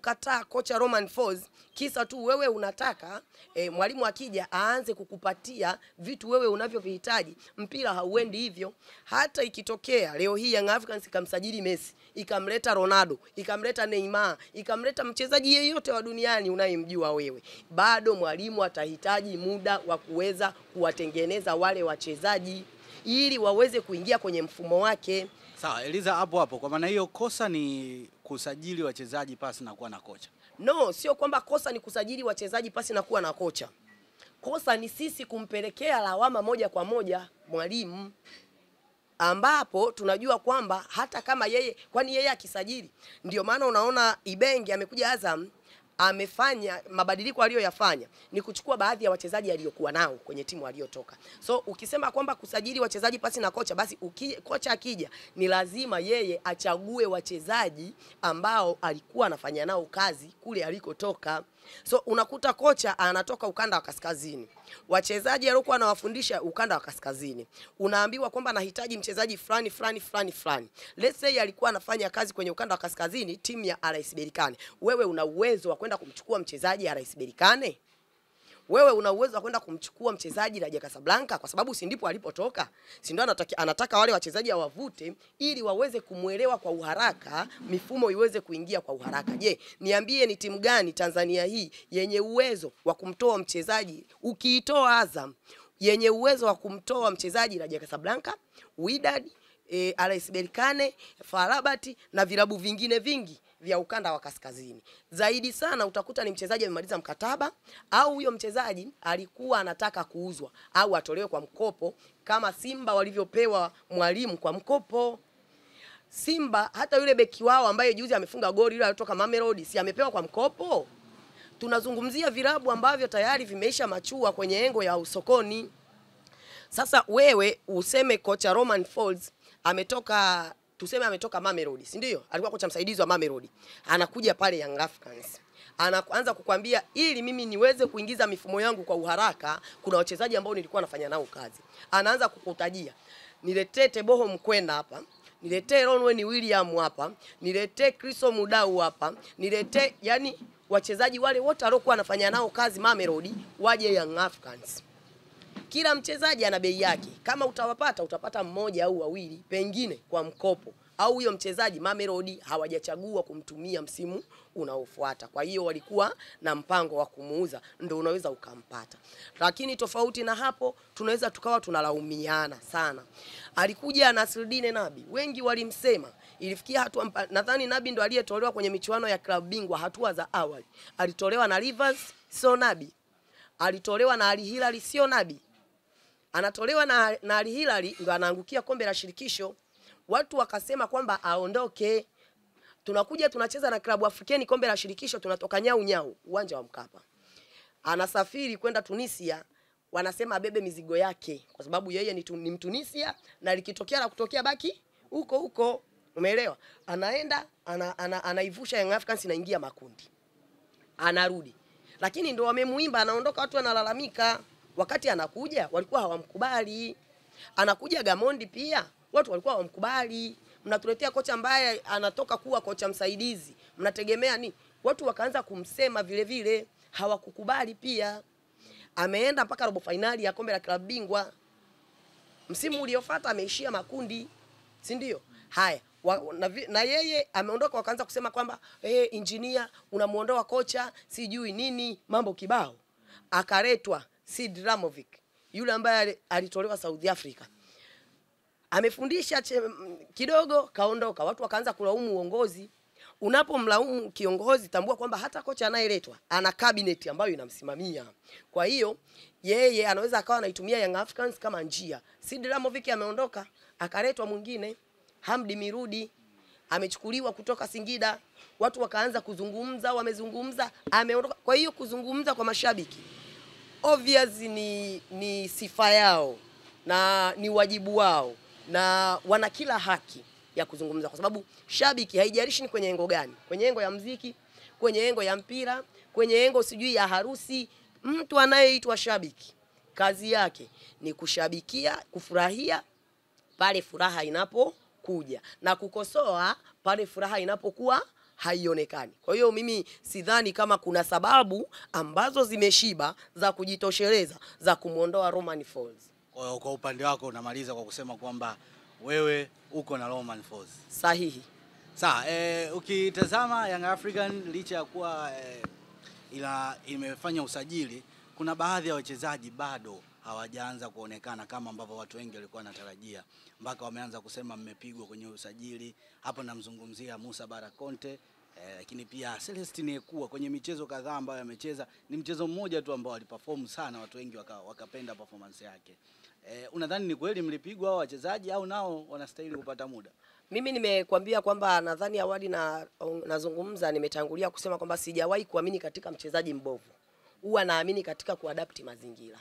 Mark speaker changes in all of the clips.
Speaker 1: kumkataa kocha Romain Folz kisa tu wewe unataka mwalimu akija aanze kukupatia vitu wewe unavyovihitaji. Mpira hauendi hivyo. Hata ikitokea leo hii Young Africans ikamsajili Messi, ikamleta Ronaldo, ikamleta Neymar, ikamleta mchezaji yeyote wa duniani unayemjua wewe, bado mwalimu atahitaji muda wa kuweza kuwatengeneza wale wachezaji ili waweze kuingia kwenye mfumo wake.
Speaker 2: Sawa, Eliza hapo. Kwa maana hiyo kosa ni kusajili wachezaji pasi na kuwa na kocha.
Speaker 1: No, sio kwamba kosa ni kusajili wachezaji pasi na kuwa na kocha. Kosa ni sisi kumpelekea lawama moja kwa moja mwalimu, ambapo tunajua kwamba hata kama yeye, kwani yeye akisajili, ndio maana unaona Ibenge amekuja Azam, amefanya mabadiliko aliyoyafanya ni kuchukua baadhi ya wachezaji aliyokuwa nao kwenye timu aliyotoka. So ukisema kwamba kusajili wachezaji pasi na kocha, basi kocha akija ni lazima yeye achague wachezaji ambao alikuwa anafanya nao kazi kule alikotoka. So unakuta kocha anatoka ukanda wa kaskazini, wachezaji alikuwa anawafundisha ukanda wa kaskazini, unaambiwa kwamba anahitaji mchezaji fulani. Let's say alikuwa anafanya kazi kwenye ukanda wa kaskazini timu ya RS Berkane. Wewe una uwezo wa kwenda kumchukua mchezaji RS Berkane? Wewe una uwezo wa kwenda kumchukua mchezaji Raja Casablanca kwa sababu si ndipo alipotoka? Si ndio anataka wale wachezaji awavute ili waweze kumuelewa kwa uharaka, mifumo iweze kuingia kwa uharaka. Je, niambie ni timu gani Tanzania hii yenye uwezo wa kumtoa mchezaji, ukiitoa Azam, yenye uwezo wa kumtoa mchezaji Raja Casablanca, Wydad, RS Berkane, FAR Rabat na vilabu vingine vingi vya ukanda wa kaskazini? Zaidi sana utakuta ni mchezaji amemaliza mkataba, au huyo mchezaji alikuwa anataka kuuzwa au atolewe kwa mkopo kama Simba walivyopewa mwalimu kwa mkopo. Simba hata yule beki wao ambaye juzi amefunga goli yule alitoka Mamelodi, si amepewa kwa mkopo? Tunazungumzia vilabu ambavyo tayari vimeisha machua kwenye engo ya usokoni. Sasa wewe useme kocha Romain Folz ametoka, tuseme ametoka Mamelodi, si ndio? Alikuwa kocha msaidizi wa Mamelodi. Anakuja pale Young Africans, anaanza kukwambia ili mimi niweze kuingiza mifumo yangu kwa uharaka, kuna wachezaji ambao nilikuwa nafanya nao kazi. Anaanza kukutajia, niletee Teboho Mkwenda hapa, niletee Ronwen William hapa, niletee Kristo Mudau hapa, niletee, yani wachezaji wale wote waliokuwa wanafanya nao kazi Mamelodi waje Young Africans. Kila mchezaji ana bei yake. Kama utapata mmoja au wawili pengine kwa mkopo, au huyo mchezaji Mamelodi hawajachagua kumtumia msimu unaofuata. Kwa hiyo walikuwa na mpango wa kumuuza, ndio unaweza ukampata. Lakini tofauti na hapo tunaweza tukawa tunalaumiana sana. Alikuja Nasreddine Nabi, wengi walimsema, ilifikia hatua, nadhani Nabi ndo aliyetolewa kwenye michuano ya klabu bingwa hatua za awali. Alitolewa na Rivers, sio Nabi. Alitolewa na Al Hilal, sio Nabi. Anatolewa na Al Hilal ndo anaangukia kombe la shirikisho. Watu wakasema kwamba aondoke. Tunakuja tunacheza na klabu Afrikeni kombe la shirikisho, tunatoka nyau uwanja wa Mkapa. Anasafiri kwenda Tunisia, wanasema abebe mizigo yake kwa sababu yeye ni Mtunisia na likitokea la kutokea baki huko. Umeelewa? Anaenda anaivusha Young Africans, inaingia makundi. Anarudi. Lakini ndo wamemuimba anaondoka, watu wanalalamika. Wakati anakuja walikuwa hawamkubali. Anakuja Gamondi pia watu walikuwa hawamkubali. Mnatuletea kocha ambaye anatoka kuwa kocha msaidizi, mnategemea nini? Watu wakaanza kumsema vile, hawakukubali pia. Ameenda mpaka robo finali ya kombe la klabu bingwa. Msimu uliofuata ameishia makundi, si ndio? Haya, na yeye ameondoka, wakaanza kusema kwamba engineer unamuondoa kocha sijui nini, mambo kibao. Akaletwa Sid Ramovic, yule ambaye alitolewa South Africa. Amefundisha kidogo kaondoka, watu wakaanza kulaumu uongozi. Unapomlaumu kiongozi, tambua kwamba hata kocha anayeletwa ana cabinet ambayo inamsimamia. Kwa hiyo yeye anaweza akawa anaitumia Young Africans kama njia. Sid Ramovic ameondoka, akaletwa mwingine, Hamdi Mirudi amechukuliwa kutoka Singida. Watu wakaanza kuzungumza, wamezungumza, ameondoka. Kwa hiyo kuzungumza kwa mashabiki obvious ni sifa yao na ni wajibu wao, na wana kila haki ya kuzungumza, kwa sababu shabiki haijalishi ni kwenye engo gani, kwenye engo ya muziki, kwenye engo ya mpira, kwenye engo sijui ya harusi. Mtu anayeitwa shabiki kazi yake ni kushabikia, kufurahia pale furaha inapokuja na kukosoa pale furaha inapokuwa haionekani. Kwa hiyo mimi sidhani kama kuna sababu ambazo zimeshiba za kujitosheleza za kumuondoa Romain Folz.
Speaker 2: Kwa upande wako unamaliza kwa kusema kwamba wewe uko na Romain Folz.
Speaker 1: Sahihi.
Speaker 2: Sawa, ukitazama Young African licha ya kuwa ila imefanya usajili, kuna baadhi ya wachezaji bado hawajaanza kuonekana kama ambavyo watu wengi walikuwa wanatarajia, mpaka wameanza kusema mmepigwa kwenye usajili. Hapo namzungumzia Musa Barakonte, lakini pia Celestine Ekua kwenye michezo kadhaa ambayo amecheza, ni mchezo mmoja tu ambao aliperform sana, watu wengi wakapenda performance yake. Unadhani ni kweli mlipigwa hao wachezaji au nao wanastahili kupata muda?
Speaker 1: Mimi nimekwambia kwamba nadhani awali nazungumza nimetangulia kusema kwamba sijawahi kuamini katika mchezaji mbovu. Huwa naamini katika kuadapti mazingira.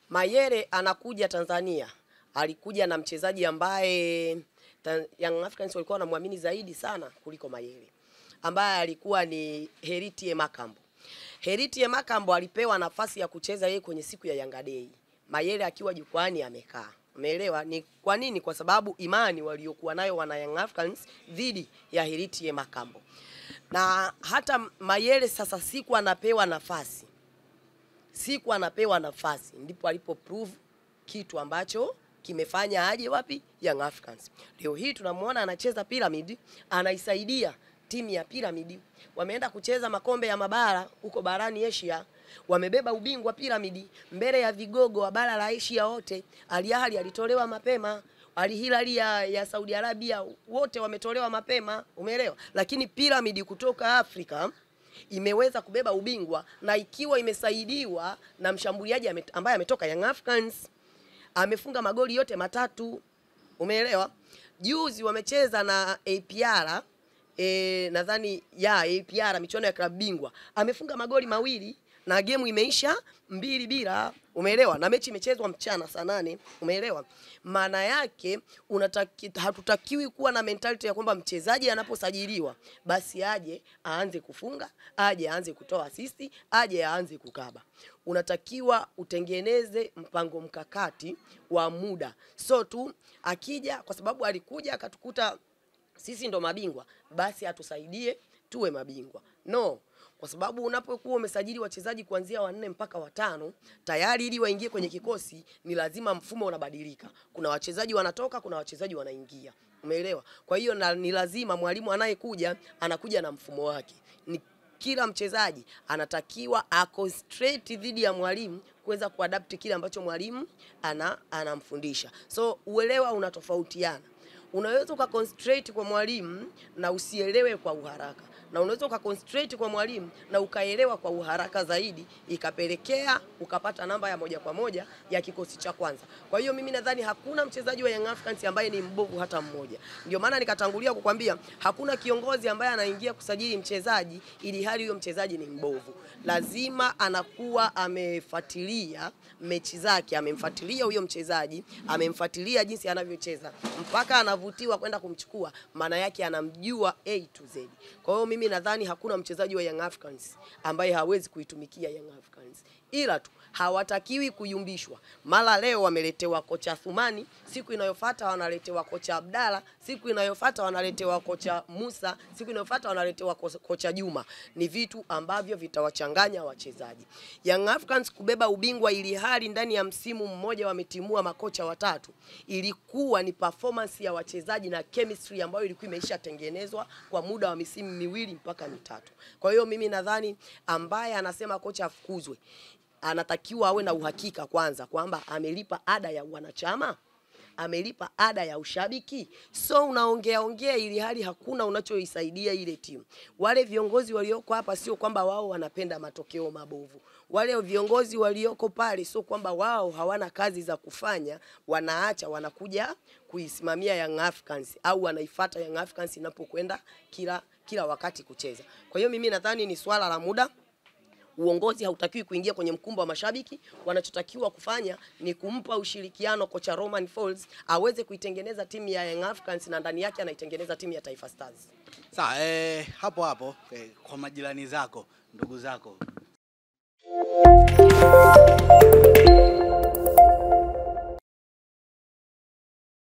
Speaker 1: Mayele anakuja Tanzania, alikuja na mchezaji ambaye Young Africans walikuwa wanamwamini zaidi sana kuliko Mayele, ambaye alikuwa ni Heritier Makambo. Heritier Makambo alipewa nafasi ya kucheza yeye kwenye siku ya Yanga Day, Mayele akiwa jukwani amekaa. Umeelewa ni kwa nini? Kwa sababu imani waliokuwa nayo wana Young Africans dhidi ya Heritier Makambo. Na hata Mayele sasa siku anapewa nafasi ndipo alipo prove kitu ambacho kimefanya aje wapi Young Africans. Leo hii tunamuona anacheza Pyramid, anaisaidia timu ya Pyramid. Wameenda kucheza makombe ya mabara huko barani Asia, wamebeba ubingwa Pyramid mbele ya vigogo wa bara la Asia wote. Al Ahly alitolewa mapema, Al Hilal ya Saudi Arabia wote wametolewa mapema, umeelewa? Lakini Pyramid kutoka Afrika imeweza kubeba ubingwa, na ikiwa imesaidiwa na mshambuliaji ambaye ametoka Young Africans, amefunga magoli yote matatu, umeelewa? Juzi wamecheza na APR, nadhani ya APR michuano ya klabu bingwa, amefunga magoli mawili na game imeisha 2-2, umeelewa? Na mechi imechezwa mchana saa 8, umeelewa? Maana yake hatutakiwi kuwa na mentality ya kwamba mchezaji anaposajiliwa basi aje aanze kufunga, aje aanze kutoa assist, aje aanze kukaba. Unatakiwa utengeneze mpango mkakati wa muda. So tu akija, kwa sababu alikuja akatukuta sisi ndo mabingwa, basi atusaidie tuwe mabingwa. No, kwa sababu unapokuwa umesajili wachezaji kuanzia 4 mpaka 5 tayari, ili waingie kwenye kikosi ni lazima mfumo unabadilika. Kuna wachezaji wanatoka, kuna wachezaji wanaingia, umeelewa? Kwa hiyo ni lazima mwalimu anayekuja anakuja na mfumo wake. Ni kila mchezaji anatakiwa aconcentrate dhidi ya mwalimu kuweza kuadapt kile ambacho mwalimu anamfundisha. So uelewa unatofautiana. Unaweza ukaconcentrate kwa mwalimu na usielewe kwa uharaka, na unaweza ukaconcentrate kwa mwalimu na ukaelewa kwa uharaka zaidi, ikapelekea ukapata namba ya moja kwa moja ya kikosi cha kwanza. Kwa hiyo mimi nadhani hakuna mchezaji wa Young Africans ambaye ni mbovu hata mmoja. Ndio maana nikatangulia kukwambia hakuna kiongozi ambaye anaingia kusajili mchezaji ili hali huyo mchezaji ni mbovu. Lazima anakuwa amefuatilia mechi zake, amemfuatilia huyo mchezaji, amemfuatilia jinsi anavyocheza mpaka anavutiwa kwenda kumchukua, maana yake anamjua A to Z. Kwa hiyo mimi nadhani hakuna mchezaji wa Young Africans ambaye hawezi kuitumikia Young Africans, ila tu hawatakiwi kuyumbishwa. Mara leo wameletewa kocha Thumani, siku inayofuata wanaletewa kocha Abdalla, siku inayofuata wanaletewa kocha Musa, siku inayofuata wanaletewa kocha Juma. Ni vitu ambavyo vitawachanganya wachezaji. Young Africans kubeba ubingwa ili hali ndani ya msimu mmoja wametimua makocha watatu, ilikuwa ni performance ya wachezaji na chemistry ambayo ilikuwa imeisha tengenezwa kwa muda wa misimu 2 mpaka 3. Kwa hiyo mimi nadhani ambaye anasema kocha afukuzwe anatakiwa awe na uhakika kwanza kwamba amelipa ada ya wanachama, amelipa ada ya ushabiki. So unaongea ili hali hakuna unachoisaidia ile timu. Wale viongozi walioko hapa sio kwamba wao wanapenda matokeo mabovu. Wale viongozi walioko pale sio kwamba wao hawana kazi za kufanya, wanaacha wanakuja kuisimamia Young Africans au wanaifuata Young Africans inapokwenda kila wakati kucheza. Kwa hiyo mimi nadhani ni swala la muda. Uongozi hautakiwi kuingia kwenye mkumbo wa mashabiki. Wanachotakiwa kufanya ni kumpa ushirikiano kocha Romain Folz aweze kuitengeneza timu ya Young Africans, na ndani yake anaitengeneza timu ya Taifa Stars.
Speaker 2: Sawa, hapo kwa majirani zako, ndugu zako,